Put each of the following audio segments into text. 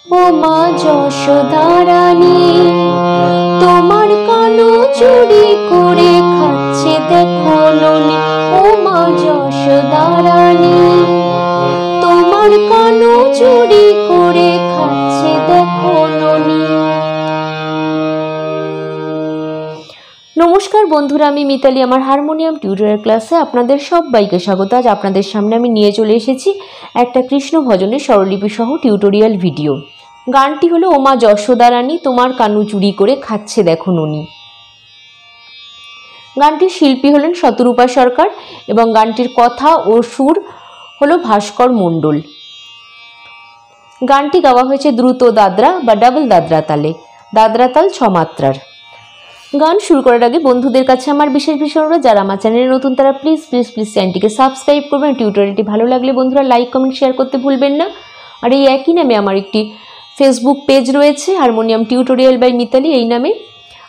ও মা যশোদা রানী, তোমার কানু চুরি করে খাচ্ছে দেখো ননি। ও মা যশোদা রানী, তোমার কানু চুরি করে খাচ্ছে দেখো ননি। নমস্কার বন্ধুরা, আমি মিতালি। আমার হারমোনিয়াম টিউটোরিয়াল ক্লাসে আপনাদের সবাইকে স্বাগত। আজ আপনাদের সামনে আমি নিয়ে চলে এসেছি একটা কৃষ্ণ ভজনের স্বরলিপি সহ টিউটোরিয়াল ভিডিও। গানটি হলো ও মা যশোদা রানী, তোমার কানু চুরি করে খাচ্ছে দেখো ননি। গানটির শিল্পী হলেন শতরূপা সরকার এবং গানটির কথা ও সুর হলো ভাস্কর মণ্ডল। গানটি গাওয়া হয়েছে দ্রুত দাদরা বা ডাবল দাদরা তালে, দাদরা তাল 6 মাত্রার। গান শুরু করার আগে বন্ধুদের কাছে আমার বিশেষ অনুরোধ, যারা আমার চ্যানেলে নতুন তারা প্লিজ প্লিজ প্লিজ চ্যানেলটিকে সাবস্ক্রাইব করবেন। টিউটোরিয়ালটি ভালো লাগলে বন্ধুরা লাইক কমেন্ট শেয়ার করতে ভুলবেন না। আর এই একই নামে আমার একটি ফেসবুক পেজ রয়েছে, হারমোনিয়াম টিউটোরিয়াল বাই মিতালি এই নামে।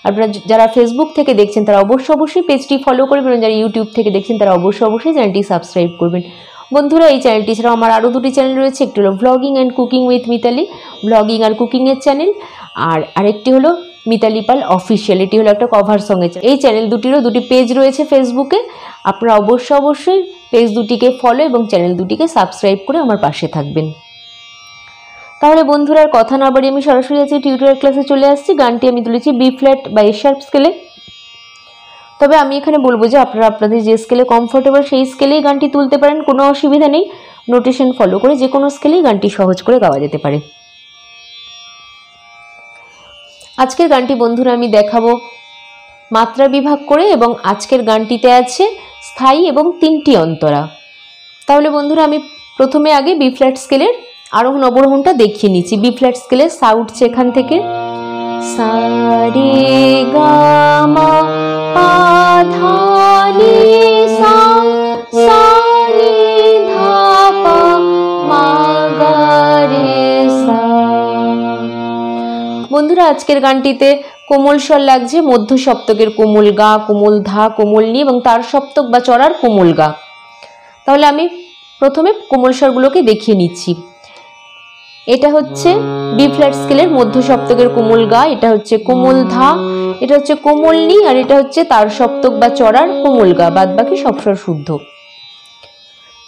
আপনারা যারা ফেসবুক থেকে দেখছেন তারা অবশ্যই পেজটি ফলো করবেন, এবং যারা ইউটিউব থেকে দেখছেন তারা অবশ্যই চ্যানেলটি সাবস্ক্রাইব করবেন। বন্ধুরা, এই চ্যানেলটি ছাড়াও আমার আরও দুটি চ্যানেল রয়েছে। একটি হলো vlogging and cooking with Mitali, vlogging আর কুকিংয়ের চ্যানেল, আর আরেকটি হলো মিতালি পাল অফিসিয়াল, এটি হলো একটা কভার সঙ্গের চ্যানেল। এই চ্যানেল দুটিরও দুটি পেজ রয়েছে ফেসবুকে। আপনারা অবশ্যই পেজ দুটিকে ফলো এবং চ্যানেল দুটিকে সাবস্ক্রাইব করে আমার পাশে থাকবেন। তাহলে বন্ধুরা, আর কথা না বাড়িয়ে আমি সরাসরি আজকে টিউটোরিয়াল ক্লাসে চলে আসছি। গানটি আমি তুলেছি বি ফ্ল্যাট বা এ শার্প স্কেলে। তবে আমি এখানে বলবো যে আপনারা আপনাদের যে স্কেলে কমফোর্টেবল সেই স্কেলেই গানটি তুলতে পারেন, কোনো অসুবিধা নেই। নোটেশন ফলো করে যে কোনো স্কেলেই গানটি সহজ করে গাওয়া যেতে পারে। আজকের গানটি বন্ধুরা আমি দেখাবো মাত্রা বিভাগ করে, এবং আজকের গানটিতে আছে স্থায়ী এবং 3টি অন্তরা। তাহলে বন্ধুরা, আমি প্রথমে আগে বি ফ্ল্যাট স্কেলের আরোহণ অবরোহণটা দেখিয়ে নিচ্ছি। বি ফ্ল্যাট স্কেলের সা উঠছে এখান থেকে, সা রে গা মা পা ধা নি সা, সা নি ধা পা মা গা রে সা। বন্ধুরা, আজকের গানটিতে কোমল স্বর লাগছে, মধ্য সপ্তকের কোমল গা, কোমল ধা, কোমল নি এবং তার সপ্তক বা চড়ার কোমল গা। তাহলে আমি প্রথমে কোমল স্বরগুলোকে দেখিয়ে নিচ্ছি। এটা হচ্ছে বি ফ্ল্যাট স্কেলের মধ্য সপ্তকের কোমল গা, এটা হচ্ছে কোমল ধা, এটা হচ্ছে কোমল নি, আর এটা হচ্ছে তার সপ্তক বা চড়ার কোমল গা। বাদ বাকি সব স্বর শুদ্ধ।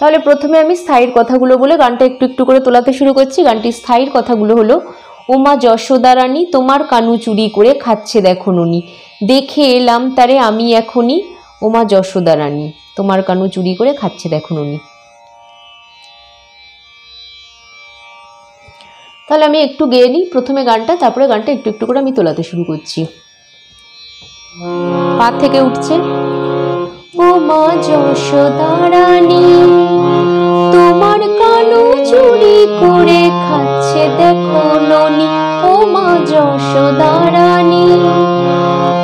তাহলে প্রথমে আমি স্থায়ীর কথাগুলো বলে গানটা একটু একটু করে তোলাতে শুরু করছি। গানটির স্থায়ীর কথাগুলো হলো, ও মা যশোদা রানী, তোমার কানু চুরি করে খাচ্ছে দেখো ননি, দেখে এলাম তারে আমি এখনই। ও মা যশোদা রানী, তোমার কানু চুরি করে খাচ্ছে দেখো ননি। তাহলে আমি একটু গেয়ে নিই প্রথমে গানটা, তারপরে গানটা একটু একটু করে আমি তোলাতে শুরু করছি। পা থেকে উঠছে, ও মা যশোদা রানী, তোমার কানু চুরি করে খাচ্ছে দেখো ননি। ও মা যশোদা রানী,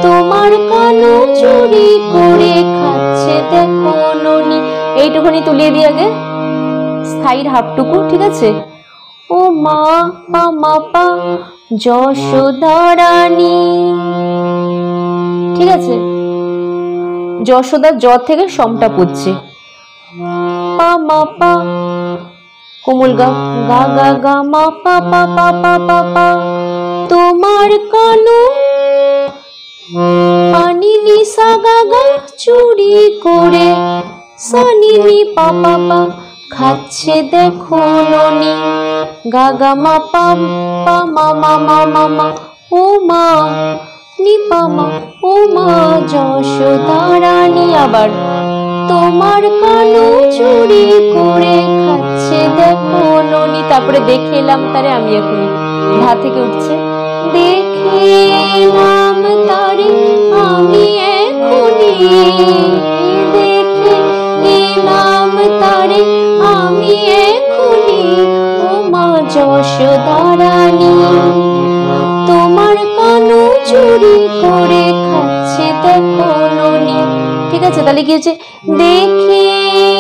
তোমার কানু চুরি করে খাচ্ছে দেখো ননি। এইটুকুনি তুলিয়ে দিই আগে, স্থায়ীর হাফটুকু, ঠিক আছে। ও মা পা মা পা যশোদা রানী, ঠিক আছে। যশোদা জ থেকে সমটা পড়ছে, পা মা পা কোমল গা, গা গা গা মা পা পা পা পা পা পা, তোমার কানু পানি নি সা গা গা চুরি করে সা নি নি পা পা পা খাচ্ছে দেখো ননি, গা গা মা পা পা মা মা মা মা মা, ও মা নি পা মা, ও মা যশোদা রানী। আবার তোমার কানু চুরি করে খাচ্ছে দেখো ননি, তারপরে দেখে এলাম তারে আমি এখনই, ধা থেকে উঠছে, দেখে এলাম তারে আমি এখনই, দেখে এলাম তারে আমি এখনই। ও মা যশোদা রানী, তোমার কানু চুরি করে খাচ্ছে দেখো ননি, ঠিক আছে। তাহলে কি হচ্ছে, দেখে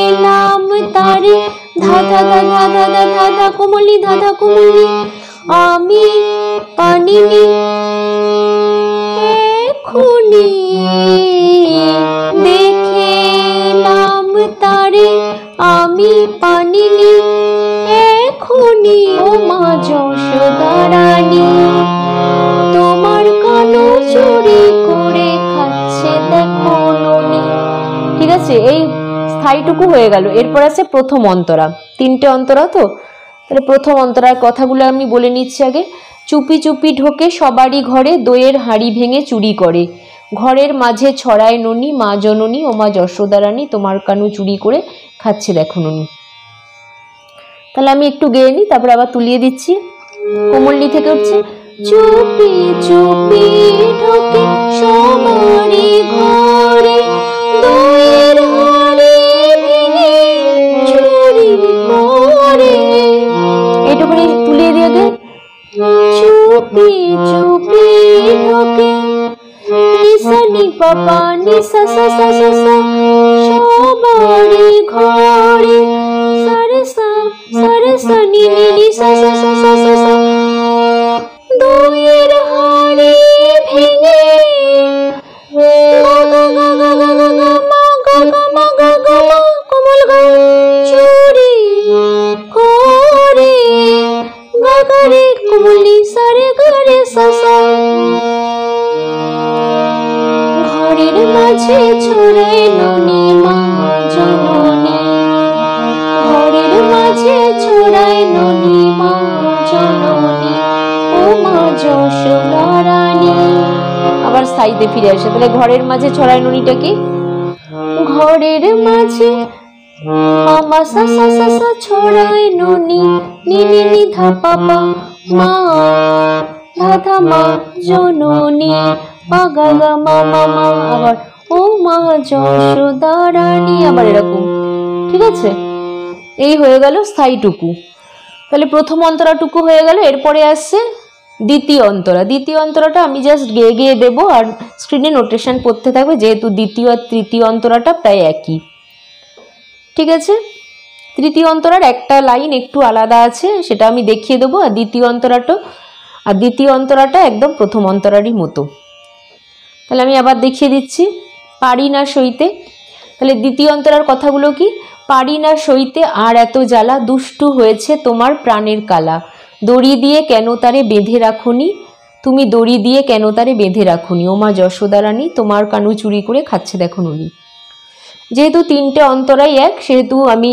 এলাম তারে, ধা ধা ধা ধা ধা ধা ধা ধা কোমলি, ধা ধা কোমলি, আমি পানি নি এখনই, দেখে এলাম তারে আমি পানি নি এখনই। ও মা যশোদা আছে, এই স্থায়ীটুকু হয়ে গেল। এরপর আছে প্রথম অন্তরা, 3টে অন্তরা তো, তাহলে প্রথম অন্তরার কথাগুলো আমি বলে নিচ্ছি আগে। চুপি চুপি ঢোকে সবারই ঘরে, দইয়ের হাঁড়ি ভেঙে চুরি করে, ঘরের মাঝে ছড়ায় ননি, মা জননী ও মা যশোদা রানী তোমার কানু চুরি করে খাচ্ছে দেখো ননি। তাহলে আমি একটু গেয়ে নিই, তারপরে আবার তুলিয়ে দিচ্ছি। কোমলনি থেকে উঠছে চুপি চুপি ঢোকে সবারই ঘরে, দইয়ের হাঁড়ি ভেঙে চুরি করে, এইটুকুনি তুলিয়ে দিয়ে গে। চুপি চুপি ঢোকে নিসা নি পাপা নিসা সা সা সা সা সবারই ঘরে, সারসা সারসা নি নি নি সা সা সা সা সা সা দইয়ের হাঁড়ি ভেঙে গা গা গা গা গা গা গা মা গা গা মা গা গা মা কোমল গা চুরি করে, গা গা রে কোমলি সারে গা রে সা সা। ঘরের মাঝে ছড়ায় ননি মা জননী, ঘরের মাঝে ছড়ায় ননি মা জননী ও মা যশোদা রানী। আবার স্থায়ীতে ফিরে আসে, তাহলে ঘরের মাঝে ছড়ায় ননিটা কি? ঘরের মাঝে মামা সা সা সা সা ছড়ায় ননি, নি নি নি ধা পাপা মা ধা ধা মা জননী মা গা গা মা মা মা, আবার ও মা যশোদা রানী, আবার এরকম। ঠিক আছে, এই হয়ে গেল স্থায়ীটুকু। তাহলে প্রথম অন্তরাটুকু হয়ে গেল। এরপরে আসছে দ্বিতীয় অন্তরা। দ্বিতীয় অন্তরাটা আমি জাস্ট গেয়ে গেয়ে দেবো, আর স্ক্রিনে নোটেশন পড়তে থাকবে, যেহেতু দ্বিতীয় আর তৃতীয় অন্তরাটা প্রায় একই। ঠিক আছে, তৃতীয় অন্তরার একটা লাইন একটু আলাদা আছে, সেটা আমি দেখিয়ে দেবো। আর দ্বিতীয় অন্তরাটা একদম প্রথম অন্তরারই মতো। তাহলে আমি আবার দেখিয়ে দিচ্ছি। পারি না সইতে, তাহলে দ্বিতীয় অন্তরার কথাগুলো কি? পারি না সইতে আর এত জ্বালা, দুষ্টু হয়েছে তোমার প্রাণের কালা, দড়ি দিয়ে কেন তারে বেঁধে রাখুনি, তুমি দড়ি দিয়ে কেন তারে বেঁধে রাখুনি, ও মা যশোদা রানী তোমার কানু চুরি করে খাচ্ছে দেখো ননি। যেহেতু 3টে অন্তরাই এক, সেহেতু আমি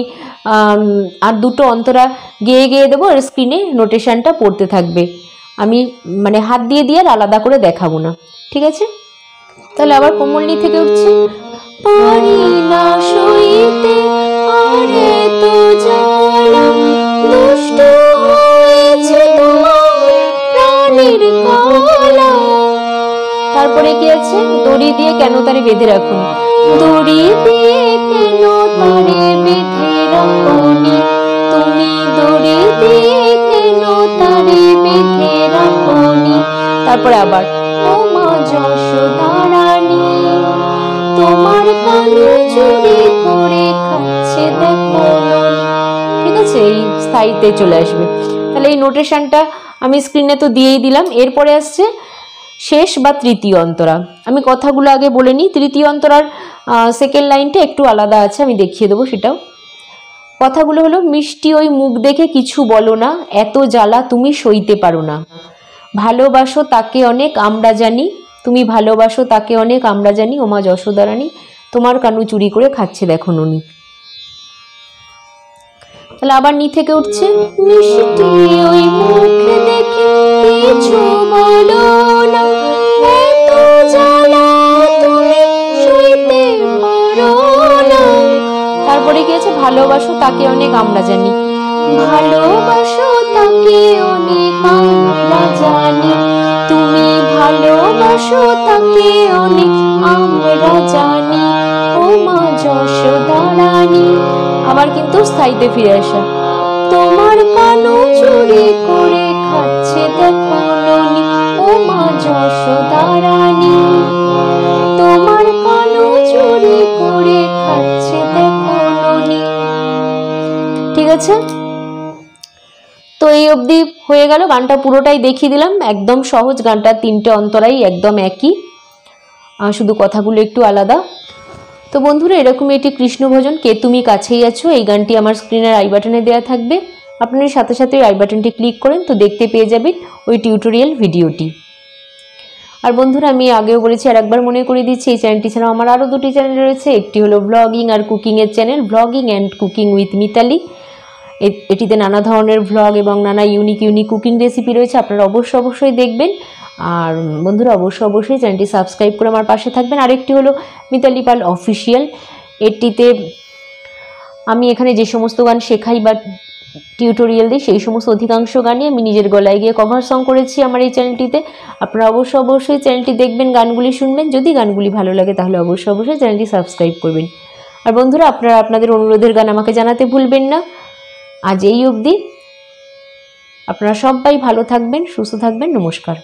আর 2টো অন্তরা গেয়ে গেয়ে দেবো, আর স্ক্রিনে নোটেশনটা পড়তে থাকবে। আমি মানে হাত দিয়ে দিয়ে আর আলাদা করে দেখাবো না। ঠিক আছে, তাহলে আবার কোমলনি থেকে উঠছে পারি না সইতে আর এত জ্বালা, দুষ্টু হয়েছে তোমার প্রাণের কালা। তারপরে কি আছে? দড়ি দিয়ে কেন তারে বেঁধে রাখুন, দড়ি দিয়ে কেন তারে বেঁধে রাখুনি, তুমি দড়ি দিয়ে কেন তারে বেঁধে রাখুনি। তারপরে আবার ও মা যশোদা রানী তোমার কানু চুরি করে খাচ্ছে দেখো ননি। ঠিক আছে, এই স্থায়ীতে চলে আসবে। তাহলে এই নোটেশনটা আমি স্ক্রিনে তো দিয়েই দিলাম। এরপরে আসছে শেষ বা তৃতীয় অন্তরা। আমি কথাগুলো আগে বলে নিই। তৃতীয় অন্তরার সেকেন্ড লাইনটা একটু আলাদা আছে, আমি দেখিয়ে দেবো সেটাও। কথাগুলো হলো মিষ্টি ওই মুখ দেখে কিছু বলো না, এত জ্বালা তুমি সইতে পারো না, ভালোবাসো তাকে অনেক আমরা জানি, তুমি ভালোবাসো তাকে অনেক আমরা জানি, ও মা যশোদা রানী তোমার কানু চুরি করে খাচ্ছে দেখো ননি। তাহলে আবার নি থেকে উঠছে মিষ্টি ওই মুখ দেখে কিছু বলো না, এত জ্বালা তুমি সইতে পারো না। তারপরে কি আছে? ভালোবাসো তাকে অনেক আমরা জানি, ভালোবাসো তাকে অনেক আমরা জানি, তুমি ভালোবাসো তাকে অনেক আমরা জানি, ও মা যশোদা রানী। আবার কিন্তু স্থায়ীতে ফিরে আসা, তোমার কানু চুরি করে খাচ্ছে দেখো ননি, ও মা যশোদা রানী তোমার কানু চুরি করে খাচ্ছে দেখো ননি। ঠিক আছে, তো এই অবধি হয়ে গেল। গানটা পুরোটাই দেখিয়ে দিলাম, একদম সহজ গানটা, 3টে অন্তরাই একদম একই, শুধু কথাগুলো একটু আলাদা। তো বন্ধুরা, এরকমই একটি কৃষ্ণ ভজন কে তুমি কাছেই আছো, এই গানটি আমার স্ক্রিনের আই বাটনে দেওয়া থাকবে। আপনার সাথে সাথে আই বাটনটি ক্লিক করেন তো দেখতে পেয়ে যাবেন ওই টিউটোরিয়াল ভিডিওটি। আর বন্ধুরা আমি আগেও বলেছি আর একবার মনে করে দিচ্ছি, এই চ্যানেলটি ছাড়াও আমার আরও দুটি চ্যানেল রয়েছে। একটি হলো ব্লগিং আর কুকিংয়ের channel, blogging and cooking with Mitali. এটিতে নানা ধরনের ভ্লগ এবং নানা ইউনিক কুকিং রেসিপি রয়েছে, আপনারা অবশ্যই দেখবেন। আর বন্ধুরা অবশ্যই চ্যানেলটি সাবস্ক্রাইব করে আমার পাশে থাকবেন। আরেকটি হলো মিতালি পাল অফিসিয়াল, এটিতে আমি এখানে যে সমস্ত গান শেখাই বা টিউটোরিয়াল দিই সেই সমস্ত অধিকাংশ গানই আমি নিজের গলায় গিয়ে কভার সং করেছি আমার এই চ্যানেলটিতে। আপনারা অবশ্যই চ্যানেলটি দেখবেন, গানগুলি শুনবেন। যদি গানগুলি ভালো লাগে তাহলে অবশ্যই চ্যানেলটি সাবস্ক্রাইব করবেন। আর বন্ধুরা আপনারা আপনাদের অনুরোধের গান আমাকে জানাতে ভুলবেন না। আজ এই অবধি, আপনারা সবাই ভালো থাকবেন, সুস্থ থাকবেন। নমস্কার।